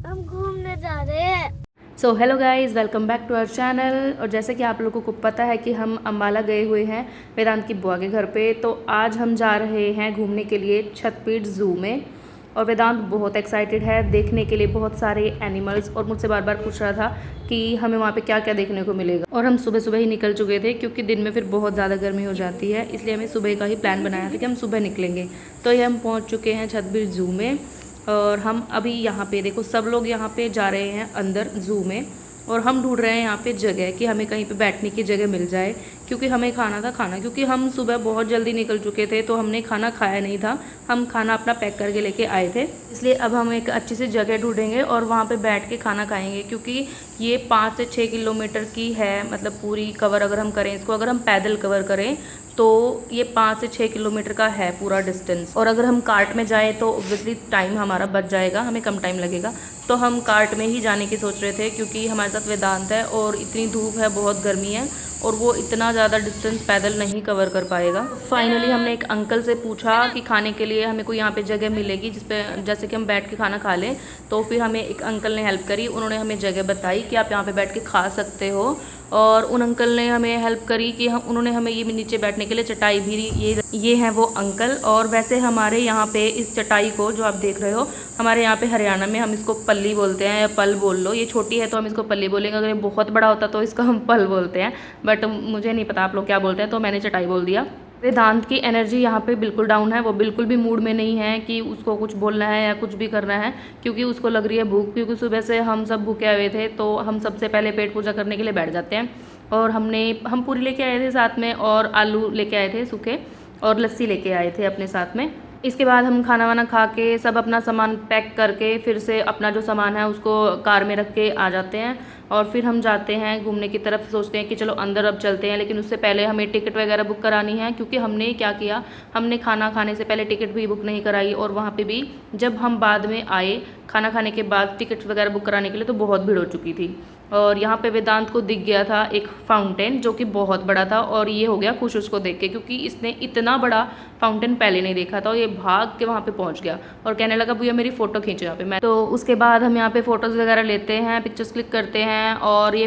हम घूमने जा रहे हैं। So hello guys, welcome back to our channel. और जैसे कि आप लोगों को पता है कि हम अम्बाला गए हुए हैं वेदांत की बुआ के घर पे, तो आज हम जा रहे हैं घूमने के लिए छतपीट ज़ू में। और वेदांत बहुत एक्साइटेड है देखने के लिए बहुत सारे एनिमल्स, और मुझसे बार बार पूछ रहा था कि हमें वहाँ पे क्या क्या देखने को मिलेगा। और हम सुबह सुबह ही निकल चुके थे क्योंकि दिन में फिर बहुत ज़्यादा गर्मी हो जाती है, इसलिए हमें सुबह का ही प्लान बनाया था कि हम सुबह निकलेंगे। तो ये हम पहुँच चुके हैं छतपीट ज़ू में। और हम अभी यहाँ पे देखो, सब लोग यहाँ पे जा रहे हैं अंदर ज़ू में, और हम ढूंढ रहे हैं यहाँ पे जगह कि हमें कहीं पे बैठने की जगह मिल जाए, क्योंकि हमें खाना था खाना, क्योंकि हम सुबह बहुत जल्दी निकल चुके थे तो हमने खाना खाया नहीं था। हम खाना अपना पैक करके लेके आए थे, इसलिए अब हम एक अच्छी सी जगह ढूंढेंगे और वहाँ पे बैठ के खाना खाएंगे। क्योंकि ये 5 से 6 किलोमीटर की है, मतलब पूरी कवर अगर हम करें इसको, अगर हम पैदल कवर करें तो ये 5 से 6 किलोमीटर का है पूरा डिस्टेंस। और अगर हम कार्ट में जाएँ तो ऑब्वियसली टाइम हमारा बच जाएगा, हमें कम टाइम लगेगा। तो हम कार्ट में ही जाने की सोच रहे थे, क्योंकि हमारे साथ वेदांत है और इतनी धूप है, बहुत गर्मी है, और वो इतना ज़्यादा डिस्टेंस पैदल नहीं कवर कर पाएगा। फाइनली हमने एक अंकल से पूछा कि खाने के लिए हमें कोई यहाँ पे जगह मिलेगी जिसपे जैसे कि हम बैठ के खाना खा लें। तो फिर हमें एक अंकल ने हेल्प करी, उन्होंने हमें जगह बताई कि आप यहाँ पे बैठ के खा सकते हो। और उन अंकल ने हमें हेल्प करी कि उन्होंने हमें ये नीचे बैठने के लिए चटाई भी दी। ये हैं वो अंकल। और वैसे हमारे यहाँ पे इस चटाई को जो आप देख रहे हो, हमारे यहाँ पे हरियाणा में हम इसको पल्ली बोलते हैं, या पल बोल लो। ये छोटी है तो हम इसको पल्ली बोलेंगे, अगर ये बहुत बड़ा होता तो इसको हम पल बोलते हैं, बट मुझे नहीं पता आप लोग क्या बोलते हैं, तो मैंने चटाई बोल दिया। वेदांत की एनर्जी यहाँ पे बिल्कुल डाउन है, वो बिल्कुल भी मूड में नहीं है कि उसको कुछ बोलना है या कुछ भी करना है, क्योंकि उसको लग रही है भूख। क्योंकि सुबह से हम सब भूखे हुए थे, तो हम सबसे पहले पेट पूजा करने के लिए बैठ जाते हैं। और हम पूरी लेके आए थे साथ में, और आलू लेके आए थे सूखे, और लस्सी लेके आए थे अपने साथ में। इसके बाद हम खाना वाना खा के सब अपना सामान पैक करके फिर से अपना जो सामान है उसको कार में रख के आ जाते हैं। और फिर हम जाते हैं घूमने की तरफ, सोचते हैं कि चलो अंदर अब चलते हैं। लेकिन उससे पहले हमें टिकट वगैरह बुक करानी है, क्योंकि हमने क्या किया, हमने खाना खाने से पहले टिकट भी बुक नहीं कराई। और वहाँ पे भी जब हम बाद में आए खाना खाने के बाद टिकट वगैरह बुक कराने के लिए, तो बहुत भीड़ हो चुकी थी। और यहाँ पे वेदांत को दिख गया था एक फाउंटेन जो कि बहुत बड़ा था, और ये हो गया खुश उसको देख के, क्योंकि इसने इतना बड़ा फाउंटेन पहले नहीं देखा था। और ये भाग के वहाँ पे पहुँच गया और कहने लगा भैया मेरी फ़ोटो खींचो यहाँ पे। मैं तो उसके बाद हम यहाँ पे फ़ोटोज़ वगैरह लेते हैं, पिक्चर्स क्लिक करते हैं। और ये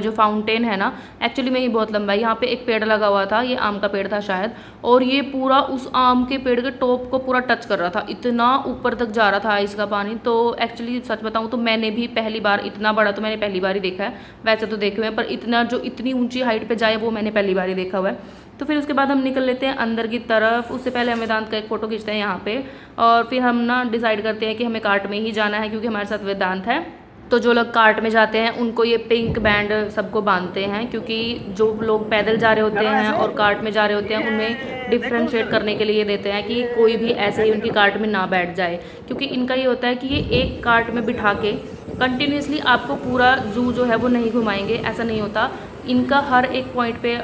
जो फाउंटेन है ना, एक्चुअली में ये बहुत लंबा है। यहाँ पे एक पेड़ लगा हुआ था, ये आम का पेड़ था शायद, और ये पूरा उस आम के पेड़ के टॉप को पूरा टच कर रहा था, इतना ऊपर तक जा रहा था इसका पानी। तो एक्चुअली सच बताऊँ तो मैंने भी पहली बार, इतना बड़ा तो मैंने पहली बार ही देखा है। वैसे तो देखे हुए हैं, पर इतना जो इतनी ऊंची हाइट पे जाए वो मैंने पहली बार ही देखा हुआ है। तो फिर उसके बाद हम निकल लेते हैं अंदर की तरफ। उससे पहले हम वेदांत का एक फ़ोटो खींचते हैं यहाँ पे, और फिर हम ना डिसाइड करते हैं कि हमें कार्ट में ही जाना है, क्योंकि हमारे साथ वेदांत है। तो जो लोग कार्ट में जाते हैं उनको ये पिंक बैंड सबको बांधते हैं, क्योंकि जो लोग पैदल जा रहे होते हैं और कार्ट में जा रहे होते हैं उनमें डिफ्रेंशिएट करने के लिए देते हैं कि कोई भी ऐसे ही उनकी कार्ट में ना बैठ जाए। क्योंकि इनका ये होता है कि ये एक कार्ट में बिठा के कंटिन्यूसली आपको पूरा ज़ू जो है वो नहीं घुमाएंगे, ऐसा नहीं होता। इनका हर एक पॉइंट पे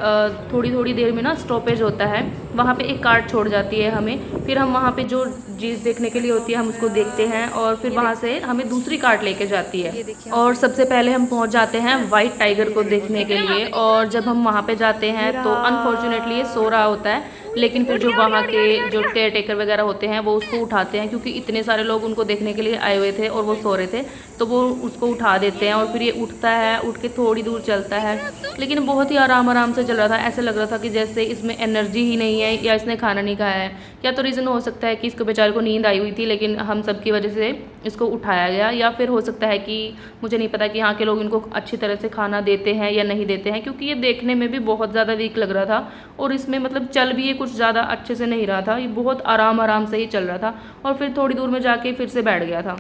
थोड़ी थोड़ी देर में ना स्टॉपेज होता है, वहाँ पे एक कार्ट छोड़ जाती है हमें। फिर हम वहाँ पे जो चीज़ देखने के लिए होती है हम उसको देखते हैं, और फिर वहाँ से हमें दूसरी कार्ट लेके जाती है। और सबसे पहले हम पहुँच जाते हैं वाइट टाइगर को देखने के लिए। और जब हम वहाँ पे जाते हैं तो अनफॉर्चुनेटली ये सो रहा होता है, लेकिन फिर जो वहाँ के जो केयर टेकर वगैरह होते हैं वो उसको उठाते हैं, क्योंकि इतने सारे लोग उनको देखने के लिए आए हुए थे और वो सो रहे थे, तो वो उसको उठा देते हैं। और फिर ये उठता है, उठ के थोड़ी दूर चलता है, लेकिन बहुत ही आराम आराम से चल रहा था। ऐसे लग रहा था कि जैसे इसमें एनर्जी ही नहीं है, या इसने खाना नहीं खाया है। या तो रीज़न हो सकता है कि इसको बेचारे को नींद आई हुई थी, लेकिन हम सब की वजह से इसको उठाया गया। या फिर हो सकता है कि मुझे नहीं पता कि यहाँ के लोग इनको अच्छी तरह से खाना देते हैं या नहीं देते हैं, क्योंकि ये देखने में भी बहुत ज़्यादा वीक लग रहा था। और इसमें मतलब चल भी ये कुछ ज़्यादा अच्छे से नहीं रहा था, ये बहुत आराम आराम से ही चल रहा था। और फिर थोड़ी दूर में जाके फिर से बैठ गया था।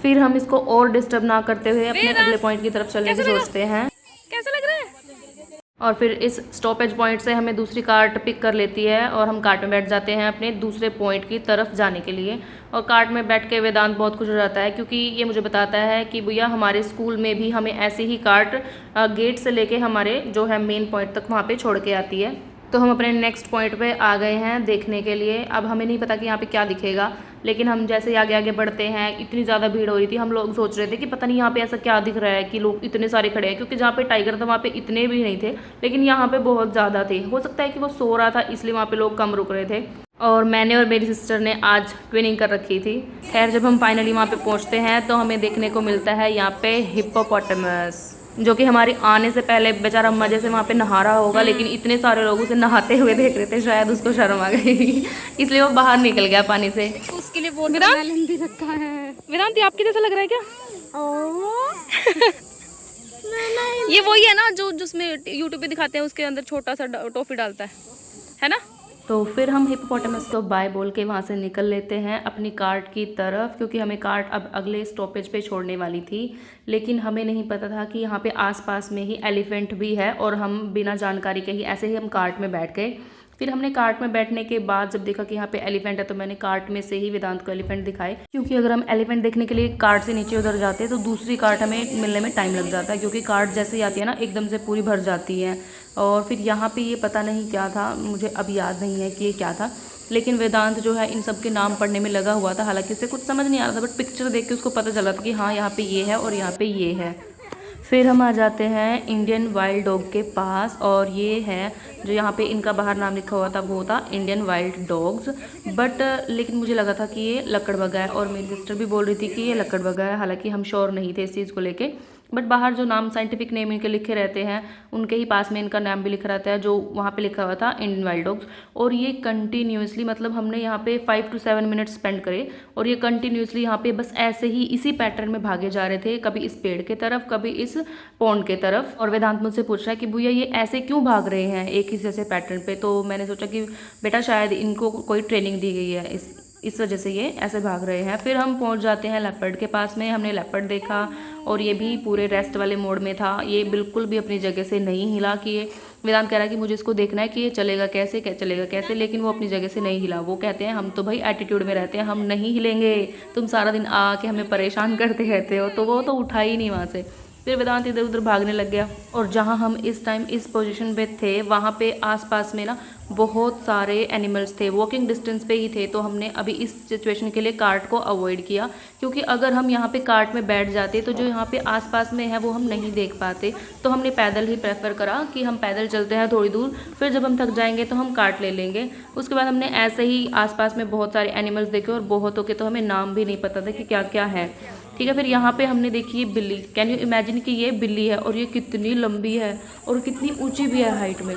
फिर हम इसको और डिस्टर्ब ना करते हुए अपने अगले पॉइंट की तरफ चलने की सोचते हैं। कैसा लग रहा है? और फिर इस स्टॉपेज पॉइंट से हमें दूसरी कार्ट पिक कर लेती है, और हम कार्ट में बैठ जाते हैं अपने दूसरे पॉइंट की तरफ जाने के लिए। और कार्ट में बैठ के वेदांत बहुत खुश हो जाता है, क्योंकि ये मुझे बताता है कि भैया हमारे स्कूल में भी हमें ऐसे ही कार्ट गेट से लेके हमारे जो है मेन पॉइंट तक वहाँ पे छोड़ के आती है। तो हम अपने नेक्स्ट पॉइंट पे आ गए हैं देखने के लिए। अब हमें नहीं पता कि यहाँ पे क्या दिखेगा, लेकिन हम जैसे ही आगे आगे बढ़ते हैं, इतनी ज़्यादा भीड़ हो रही थी, हम लोग सोच रहे थे कि पता नहीं यहाँ पे ऐसा क्या दिख रहा है कि लोग इतने सारे खड़े हैं। क्योंकि जहाँ पे टाइगर था वहाँ पे इतने भी नहीं थे, लेकिन यहाँ पे बहुत ज़्यादा थे। हो सकता है कि वो सो रहा था इसलिए वहाँ पे लोग कम रुक रहे थे। और मैंने और मेरी सिस्टर ने आज ट्विनिंग कर रखी थी। खैर जब हम फाइनली वहाँ पे पहुँचते हैं तो हमें देखने को मिलता है यहाँ पे हिप्पोपोटामस, जो कि हमारे आने से पहले बेचारा मज़े से वहाँ पे नहा रहा होगा, लेकिन इतने सारे लोग उसे नहाते हुए देख रहे थे, शायद उसको शर्म आ गई इसलिए वो बाहर निकल गया पानी से। उसके लिए वो वाटरमेलन भी रखा है। वेदांती आपके जैसा लग रहा है क्या? ये वही है ना जो जिसमें यूट्यूब पे दिखाते हैं, उसके अंदर छोटा सा टॉफी डालता है ना? तो फिर हम हिप्पोपोटामस को बाय बोल के वहाँ से निकल लेते हैं अपनी कार्ट की तरफ, क्योंकि हमें कार्ट अब अगले स्टॉपेज पे छोड़ने वाली थी। लेकिन हमें नहीं पता था कि यहाँ पे आसपास में ही एलिफेंट भी है, और हम बिना जानकारी के ही ऐसे ही हम कार्ट में बैठ गए। फिर हमने कार्ट में बैठने के बाद जब देखा कि यहाँ पे एलिफेंट है तो मैंने कार्ट में से ही वेदांत को एलिफेंट दिखाए, क्योंकि अगर हम एलिफेंट देखने के लिए कार्ट से नीचे उधर जाते हैं तो दूसरी कार्ट हमें मिलने में टाइम लग जाता है, क्योंकि कार्ट जैसे ही आती है ना एकदम से पूरी भर जाती है। और फिर यहाँ पे ये पता नहीं क्या था, मुझे अब याद नहीं है कि ये क्या था, लेकिन वेदांत जो है इन सब के नाम पढ़ने में लगा हुआ था। हालांकि इससे कुछ समझ नहीं आ रहा था, बट पिक्चर देख के उसको पता चला था कि हाँ यहाँ पे ये है और यहाँ पे ये है। फिर हम आ जाते हैं इंडियन वाइल्ड डॉग के पास, और ये है जो यहाँ पे इनका बाहर नाम लिखा हुआ था वो था इंडियन वाइल्ड डॉग्स। बट लेकिन मुझे लगा था कि ये लकड़बग्गा है, और मेरी सिस्टर भी बोल रही थी कि ये लकड़बग्गा है। हालांकि हम श्योर नहीं थे इस चीज़ को लेके, बट बाहर जो नाम साइंटिफिक नेम इनके लिखे रहते हैं उनके ही पास में इनका नाम भी लिखा रहता है, जो वहाँ पे लिखा हुआ था इंडियन वाइल्ड डॉग्स। और ये कंटिन्यूसली, मतलब हमने यहाँ पे 5 to 7 मिनट स्पेंड करे, और ये कंटिन्यूसली यहाँ पे बस ऐसे ही इसी पैटर्न में भागे जा रहे थे, कभी इस पेड़ के तरफ कभी इस पॉन्ड के तरफ। और वेदांत मुझसे पूछ रहा है कि भैया ये ऐसे क्यों भाग रहे हैं एक ही जैसे पैटर्न पे। तो मैंने सोचा कि बेटा शायद इनको कोई ट्रेनिंग दी गई है, इस वजह से ये ऐसे भाग रहे हैं। फिर हम पहुंच जाते हैं लेपर्ड के पास में। हमने लेपर्ड देखा और ये भी पूरे रेस्ट वाले मोड में था, ये बिल्कुल भी अपनी जगह से नहीं हिला। कि ये वेदांत कह रहा है कि मुझे इसको देखना है कि ये चलेगा कैसे चलेगा कैसे, लेकिन वो अपनी जगह से नहीं हिला। वो कहते हैं हम तो भाई एटीट्यूड में रहते हैं, हम नहीं हिलेंगे, तुम सारा दिन आके हमें परेशान करते रहते हो। तो वो तो उठा ही नहीं वहाँ से। फिर वेदांत इधर उधर भागने लग गया, और जहाँ हम इस टाइम इस पोजीशन पे थे वहाँ पे आसपास में ना बहुत सारे एनिमल्स थे, वॉकिंग डिस्टेंस पे ही थे। तो हमने अभी इस सिचुएशन के लिए कार्ट को अवॉइड किया, क्योंकि अगर हम यहाँ पे कार्ट में बैठ जाते तो जो यहाँ पे आसपास में है वो हम नहीं देख पाते। तो हमने पैदल ही प्रेफर करा कि हम पैदल चलते हैं थोड़ी दूर, फिर जब हम थक जाएंगे तो हम कार्ट ले लेंगे। उसके बाद हमने ऐसे ही आसपास में बहुत सारे एनिमल्स देखे, और बहुतों के तो हमें नाम भी नहीं पता था कि क्या क्या है। ठीक है, फिर यहाँ पे हमने देखी ये बिल्ली। कैन यू इमेजिन कि ये बिल्ली है और ये कितनी लंबी है और कितनी ऊंची भी है हाइट में।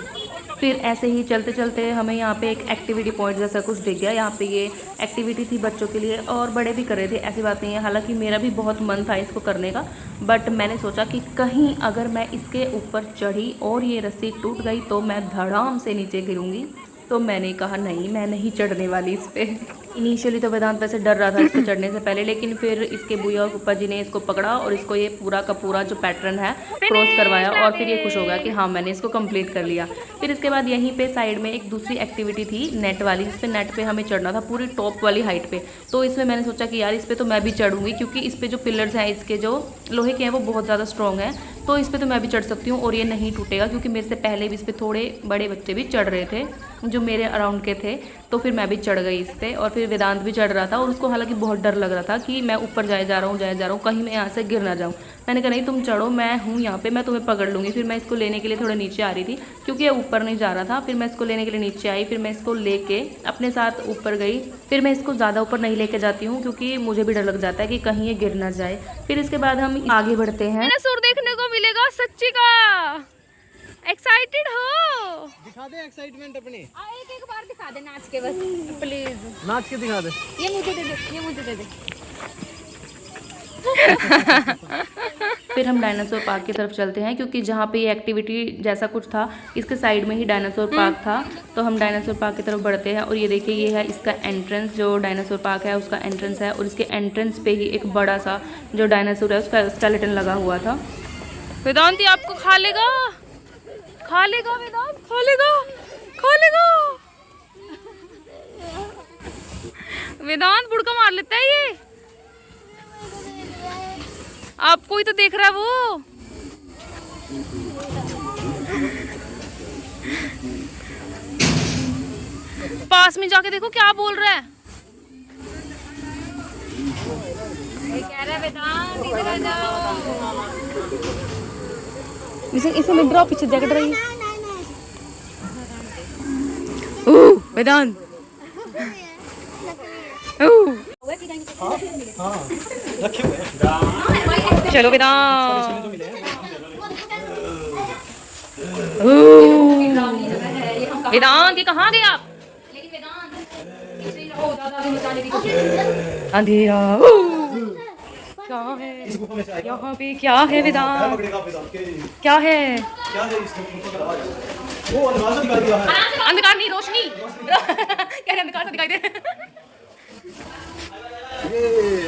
फिर ऐसे ही चलते चलते हमें यहाँ पे एक एक्टिविटी पॉइंट जैसा कुछ दिख गया। यहाँ पे ये एक्टिविटी थी बच्चों के लिए, और बड़े भी कर रहे थे, ऐसी बात नहीं है। हालांकि मेरा भी बहुत मन था इसको करने का, बट मैंने सोचा कि कहीं अगर मैं इसके ऊपर चढ़ी और ये रस्सी टूट गई तो मैं धड़ाम से नीचे गिरूँगी। तो मैंने कहा नहीं, मैं नहीं चढ़ने वाली इस पर। इनिशियली तो वेदांत वैसे डर रहा था इस पर चढ़ने से पहले, लेकिन फिर इसके बुआ और पप्पा जी ने इसको पकड़ा और इसको ये पूरा का पूरा जो पैटर्न है क्रॉस करवाया, और फिर ये खुश हो गया कि हाँ मैंने इसको कंप्लीट कर लिया। फिर इसके बाद यहीं पे साइड में एक दूसरी एक्टिविटी थी नेट वाली, जिस पे नेट पे हमें चढ़ना था पूरी टॉप वाली हाइट पे। तो इसमें मैंने सोचा कि यार इस पर तो मैं भी चढ़ूँगी, क्योंकि इस पर जो पिलर्स हैं इसके जो लोहे के हैं वो बहुत ज़्यादा स्ट्रॉन्ग है, तो इस पर तो मैं भी चढ़ सकती हूँ और ये नहीं टूटेगा। क्योंकि मेरे से पहले भी इस पर थोड़े बड़े बच्चे भी चढ़ रहे थे जो मेरे अराउंड के थे, तो फिर मैं भी चढ़ गई इस पर। और फिर वेदांत भी चढ़ रहा था, और उसको हालांकि बहुत डर लग रहा था कि मैं ऊपर जाए जा रहा हूँ कहीं मैं यहाँ से गिर ना जाऊँ। मैंने कहा नहीं तुम चढ़ो, मैं हूँ यहाँ पे, मैं तुम्हें पकड़ लूँगी। फिर मैं इसको लेने के लिए थोड़ा नीचे आ रही थी, क्योंकि ये ऊपर नहीं जा रहा था। फिर मैं इसको लेने के लिए नीचे आई, फिर मैं इसको लेके अपने साथ ऊपर गई। फिर मैं इसको ज़्यादा ऊपर नहीं लेके जाती हूँ, क्योंकि मुझे भी डर लग जाता है कि कहीं ये गिर ना जाए। फिर इसके बाद हम आगे बढ़ते हैं। डायनासोर देखने को मिलेगा सच्ची का, एक्साइटेड हो? दिखा दे एक्साइटमेंट अपनी। एक बार दिखा दे नाच के, बस प्लीज नाच के दिखा दे। ये मुझे दे दे, ये मुझे दे दे। फिर हम डायनासोर पार्क की तरफ चलते हैं, क्योंकि जहाँ पे ये एक्टिविटी जैसा कुछ था इसके साइड में ही डायनासोर पार्क था। तो हम डायनासोर पार्क की तरफ बढ़ते हैं, और ये देखिए ये है इसका एंट्रेंस, जो डायनासोर पार्क है उसका एंट्रेंस है। और इसके एंट्रेंस पे ही एक बड़ा सा जो डायनासोर है उसका स्केलेटन लगा हुआ था। वेदांती आपको खा लेगा, खा लेगा वेदांत, खा लेगा, खा लेगा। वेदांत बुड़का मार लेता है ये, आपको ही तो देख रहा है वो। पास में जाके देखो क्या बोल रहा है। ये कह रहा है वेदांत इधर आ जाओ। इसे मिल रहा पीछे जगड़ रही है। वेदांत रखे हुए हैं। चलो वेदांत। जो मिले हैं। वेदांत ये कहाँ गए आप? अंधेरा क्या है यहाँ पे? क्या है वेदांत? क्या है? वो अंधकार से दिखाई दिया है। अंधकार नहीं, रोशनी। कह रहे अंधकार से दिखाई दे।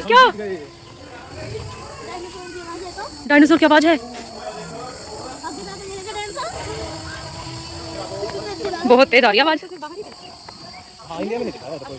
क्या? डायनासोर की आवाज है। बहुत तेज आ रही है आवाज। हाँ, इंडिया में नहीं दिखाया था कोई।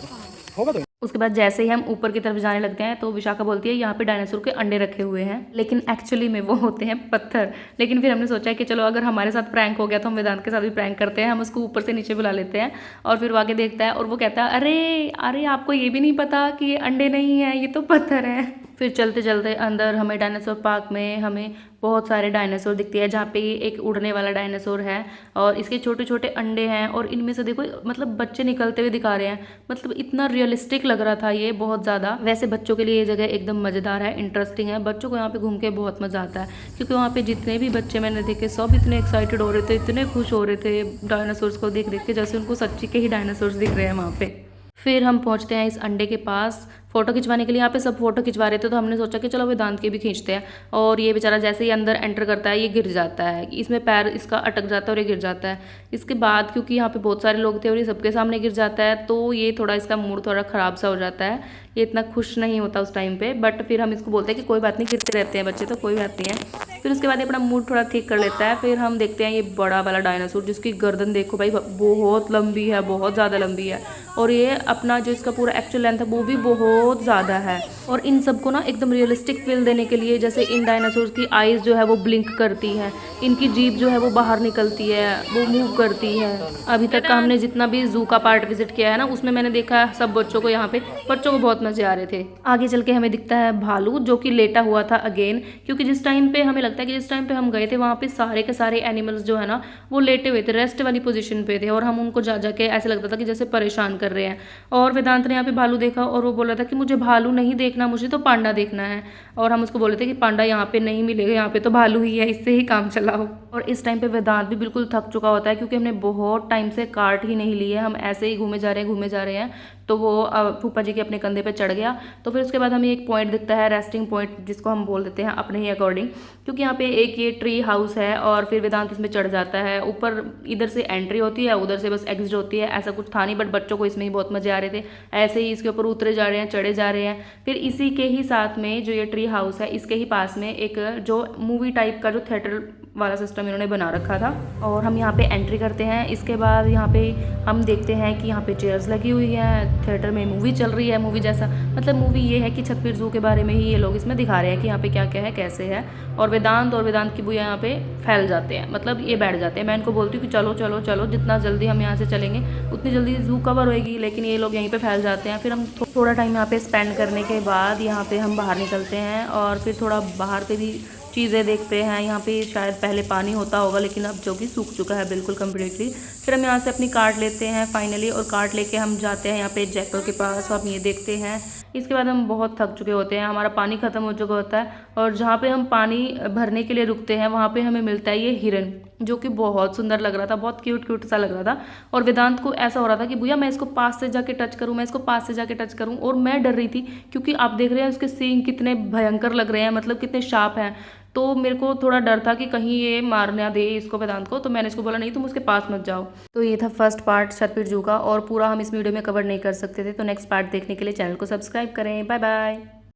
होगा तो। उसके बाद जैसे ही हम ऊपर की तरफ जाने लगते हैं तो विशाखा बोलती है यहाँ पे डायनासोर के अंडे रखे हुए हैं, लेकिन एक्चुअली में वो होते हैं पत्थर। लेकिन फिर हमने सोचा कि चलो अगर हमारे साथ प्रैंक हो गया तो हम वेदांत के साथ भी प्रैंक करते हैं। हम उसको ऊपर से नीचे बुला लेते हैं और फिर वो आके देखता है और वो कहता है अरे अरे आपको ये भी नहीं पता कि ये अंडे नहीं है, ये तो पत्थर है। फिर चलते चलते अंदर हमें डायनासोर पार्क में हमें बहुत सारे डायनासोर दिखते हैं, जहाँ पे एक उड़ने वाला डायनासोर है और इसके छोटे छोटे अंडे हैं और इनमें से देखो मतलब बच्चे निकलते हुए दिखा रहे हैं। मतलब इतना रियलिस्टिक लग रहा था ये बहुत ज़्यादा। वैसे बच्चों के लिए ये जगह एकदम मज़ेदार है, इंटरेस्टिंग है। बच्चों को यहाँ पे घूम के बहुत मज़ा आता है क्योंकि वहाँ पे जितने भी बच्चे मैंने देखे सब इतने एक्साइटेड हो रहे थे, इतने खुश हो रहे थे डायनासोर्स को देख देख के, जैसे उनको सच्ची के ही डायनासोर्स दिख रहे हैं वहाँ पे। फिर हम पहुँचते हैं इस अंडे के पास फ़ोटो खिंचवाने के लिए। यहाँ पे सब फोटो खिंचवा रहे थे तो हमने सोचा कि चलो वेदांत के भी खींचते हैं। और ये बेचारा जैसे ही अंदर एंटर करता है ये गिर जाता है, इसमें पैर इसका अटक जाता है और ये गिर जाता है। इसके बाद क्योंकि यहाँ पे बहुत सारे लोग थे और ये सबके सामने गिर जाता है तो ये थोड़ा इसका मूड थोड़ा ख़राब सा हो जाता है, ये इतना खुश नहीं होता उस टाइम पे। बट फिर हम इसको बोलते हैं कि कोई बात नहीं, गिरते रहते हैं बच्चे तो कोई बात नहीं है। फिर उसके बाद ये अपना मूड थोड़ा ठीक कर लेता है। फिर हम देखते हैं ये बड़ा वाला डायनासोर जिसकी गर्दन देखो भाई बहुत लंबी है, बहुत ज़्यादा लंबी है और ये अपना जो इसका पूरा एक्चुअल लेंथ है वो भी बहुत ज़्यादा है। और इन सबको ना एकदम रियलिस्टिक फील देने के लिए जैसे इन डायनासोर की आईज जो है वो ब्लिंक करती है, इनकी जीभ जो है वो बाहर निकलती है, वो मूव करती है। अभी तक का हमने जितना भी जू का पार्ट विजिट किया है ना उसमें मैंने देखा है सब बच्चों को, यहाँ पे बच्चों को बहुत मजे आ रहे थे। आगे चल के हमें दिखता है भालू जो कि लेटा हुआ था अगेन, क्योंकि जिस टाइम पे हमें लगता है कि जिस टाइम पे हम गए थे वहाँ पे सारे के सारे एनिमल्स जो है ना वो लेटे हुए थे, रेस्ट वाली पोजीशन पे थे और हम उनको जा जाके ऐसे लगता था कि जैसे परेशान कर रहे हैं। और वेदांत ने यहाँ पे भालू देखा और वो बोल रहा था कि मुझे भालू नहीं देखना, मुझे तो पांडा देखना है। और हम उसको बोले थे कि पांडा यहाँ पे नहीं मिलेगा, यहाँ पे तो भालू ही है, इससे ही काम चलाओ। और इस टाइम पे वेदांत भी बिल्कुल थक चुका होता है क्योंकि हमने बहुत टाइम से कार्ट ही नहीं ली है, हम ऐसे ही घूमे जा रहे हैं। तो वो फूफा जी के अपने कंधे पे चढ़ गया। तो फिर उसके बाद हमें एक पॉइंट दिखता है, रेस्टिंग पॉइंट जिसको हम बोल देते हैं अपने ही अकॉर्डिंग, क्योंकि यहाँ पे एक ये ट्री हाउस है और फिर वेदांत इसमें चढ़ जाता है। ऊपर इधर से एंट्री होती है, उधर से बस एग्जिट होती है, ऐसा कुछ था नहीं। बट बच्चों को इसमें ही बहुत मजे आ रहे थे, ऐसे ही इसके ऊपर उतरे जा रहे हैं, चढ़े जा रहे हैं। फिर इसी के ही साथ में जो ये ट्री हाउस है इसके ही पास में एक जो मूवी टाइप का जो थिएटर वाला सिस्टम इन्होंने बना रखा था और हम यहाँ पे एंट्री करते हैं। इसके बाद यहाँ पे हम देखते हैं कि यहाँ पे चेयर्स लगी हुई है, थिएटर में मूवी चल रही है। मूवी जैसा मतलब मूवी ये है कि छतबीर जू के बारे में ही ये लोग इसमें दिखा रहे हैं कि यहाँ पे क्या क्या है, कैसे है। और वेदांत की बुआ यहाँ पे फैल जाते हैं, मतलब ये बैठ जाते हैं। मैं इनको बोलती हूँ कि चलो चलो चलो, जितना जल्दी हम यहाँ से चलेंगे उतनी जल्दी जू कवर होएगी, लेकिन ये लोग यहीं पे फैल जाते हैं। फिर हम थोड़ा टाइम यहाँ पे स्पेंड करने के बाद यहाँ पे हम बाहर निकलते हैं और फिर थोड़ा बाहर पे भी चीज़ें देखते हैं। यहाँ पे शायद पहले पानी होता होगा लेकिन अब जो कि सूख चुका है बिल्कुल कम्प्लीटली। फिर हम यहाँ से अपनी कार्ट लेते हैं फाइनली और कार्ट लेके हम जाते हैं यहाँ पे जैकल के पास और हम ये देखते हैं। इसके बाद हम बहुत थक चुके होते हैं, हमारा पानी ख़त्म हो चुका होता है और जहाँ पे हम पानी भरने के लिए रुकते हैं वहाँ पे हमें मिलता है ये हिरन, जो कि बहुत सुंदर लग रहा था, बहुत क्यूट सा लग रहा था। और वेदांत को ऐसा हो रहा था कि भैया मैं इसको पास से जाके टच करूँ, मैं इसको पास से जाके टच करूँ। और मैं डर रही थी क्योंकि आप देख रहे हैं उसके सींग कितने भयंकर लग रहे हैं, मतलब कितने शार्प हैं। तो मेरे को थोड़ा डर था कि कहीं ये मार ना दे इसको वेदांत को, तो मैंने इसको बोला नहीं तुम उसके पास मत जाओ। तो ये था फर्स्ट पार्ट छतबीर जू का और पूरा हम इस वीडियो में कवर नहीं कर सकते थे। तो नेक्स्ट पार्ट देखने के लिए चैनल को सब्सक्राइब करें। Bye bye.